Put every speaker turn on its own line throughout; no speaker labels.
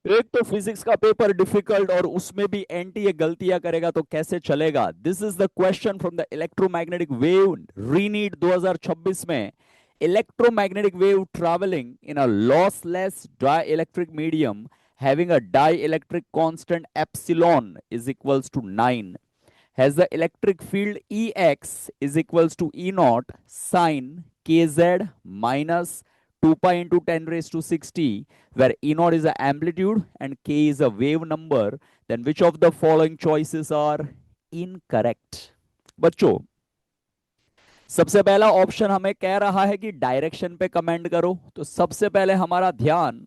एक तो फिजिक्स का पेपर डिफिकल्ट और उसमें भी एंटी ये गलतियां करेगा तो कैसे चलेगा। This is the question from the electromagnetic wave रीनीट 2026 में। Electromagnetic wave travelling in a lossless dielectric medium having a dielectric constant epsilon is equals to 9 has the electric field Ex is equals to E naught sine kz minus 2 pi into 10 raised to 60, where E naught is the amplitude and k is a wave number, then which of the following choices are incorrect? बच्चों, सबसे पहला option हमें कह रहा है कि direction पे comment करो, तो सबसे पहले हमारा ध्यान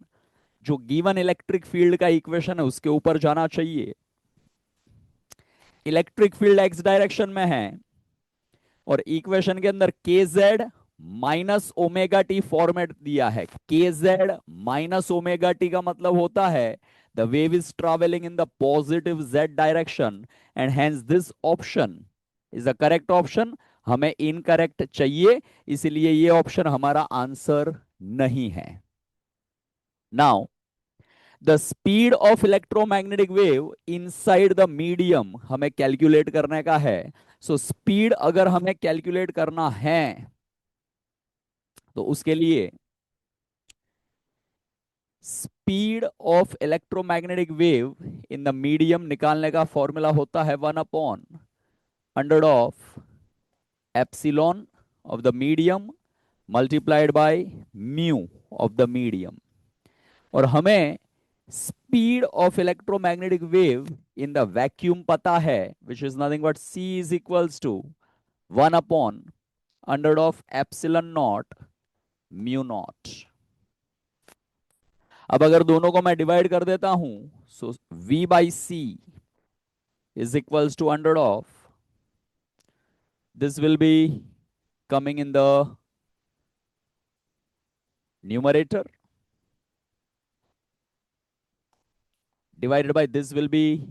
जो गिवन इलेक्ट्रिक फील्ड का इक्वेशन है उसके ऊपर जाना चाहिए। इलेक्ट्रिक फील्ड एक्स डायरेक्शन में है और इक्वेशन के अंदर के Z minus omega T format दिया है। के जेड माइनस ओमेगा टी का मतलब होता है the wave is travelling in the positive Z direction and hence this option is the correct option. हमें इनकरेक्ट चाहिए, इसलिए ये ऑप्शन हमारा आंसर नहीं है। Now the speed of electromagnetic wave inside the medium हमें कैलकुलेट करने का है। सो स्पीड अगर हमें कैलकुलेट करना है तो उसके लिए speed of electromagnetic wave in the medium निकालने का फॉर्मूला होता है 1/अंडर of epsilon of the medium multiplied by mu of the medium. और हमें speed of electromagnetic wave in the vacuum पता है, which is nothing but c is equals to 1/अंडर of epsilon not mu not. अब अगर दोनों को मैं डिवाइड कर देता हूं, so v by c is equals to under of, this will be coming in the numerator divided by this will be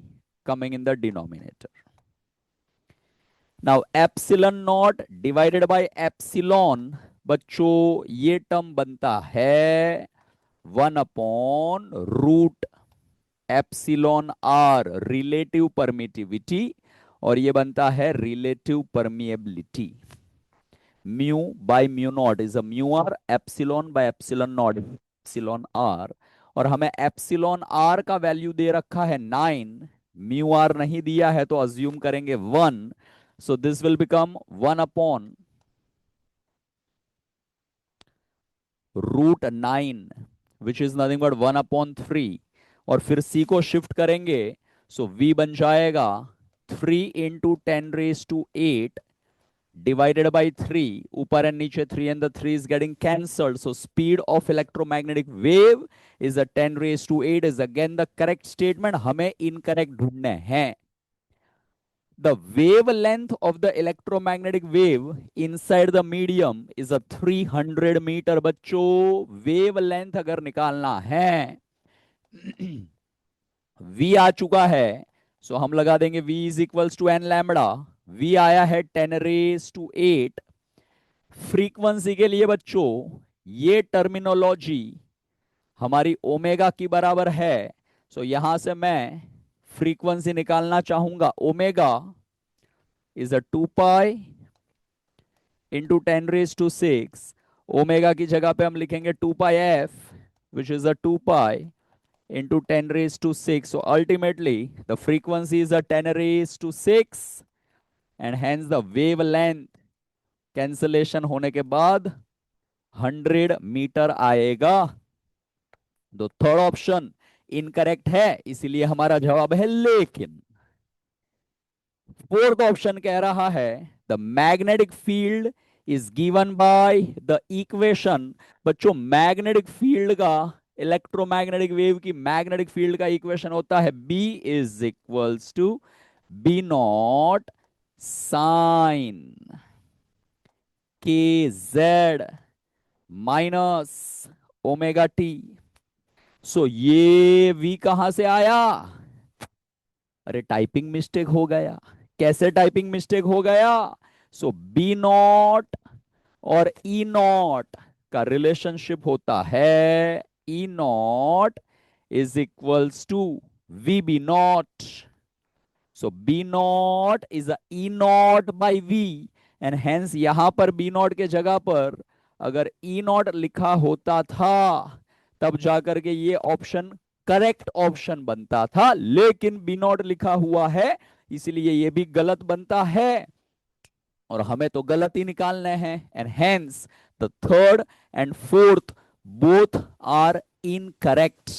coming in the denominator. Now epsilon naught divided by epsilon, बच्चों ये term बनता है 1/रूट epsilon R relative permittivity, और ये बनता है relative permeability. Mu by mu not is a mu R, epsilon by epsilon not epsilon R. और हमें एप्सिलॉन आर का वैल्यू दे रखा है 9, म्यू आर नहीं दिया है तो अज्यूम करेंगे 1। So this will become 1/√9 which is nothing but 1/3। और फिर c को शिफ्ट करेंगे, सो v बन जाएगा 3 × 10⁻⁸ divided by 3, ऊपर एंड नीचे 3 and the 3 is getting cancelled, so speed of electromagnetic wave is a 10⁸ is again the correct statement। हमें incorrect ढूंढने हैं। The wavelength of the electromagnetic wave inside the medium is a 300 metre. बच्चों wavelength अगर निकालना है v आ चुका है, सो हम लगा देंगे v is equals to N lambda. v आया है 10⁸ फ्रीक्वेंसी के लिए बच्चों ये टर्मिनोलॉजी हमारी ओमेगा की बराबर है। सो यहां से मैं फ्रीक्वेंसी निकालना चाहूंगा। Omega is a 2 pi into 10⁻⁶। Omega की जगह पे हम लिखेंगे 2 pi f which is a 2 pi into 10⁻⁶. So ultimately, the frequency is a 10⁻⁶, and hence the wavelength cancellation होने के बाद 100 मीटर आएगा। तो थर्ड ऑप्शन इनकरेक्ट है, इसीलिए हमारा जवाब है लेकिन। फोर्थ ऑप्शन कह रहा है the magnetic field is given by the equation. बच्चों मैग्नेटिक फील्ड का, इलेक्ट्रोमैग्नेटिक वेव की मैग्नेटिक फील्ड का इक्वेशन होता है B is equals to B not sine K Z minus omega T. So ये V कहां से आया? अरे टाइपिंग मिस्टेक हो गया। कैसे टाइपिंग मिस्टेक हो गया? सो बी नॉट और ई नॉट का रिलेशनशिप होता है ई not is equals to VB naught. So B naught is a E naught by V, and hence यहां पर B naught के जगह पर अगर E naught लिखा होता था तब जाकर के ये ऑप्शन करेक्ट ऑप्शन बनता था, लेकिन B naught लिखा हुआ है इसलिए ये भी गलत बनता है, और हमें तो गलत ही निकालने हैं, and hence the third and fourth both are incorrect.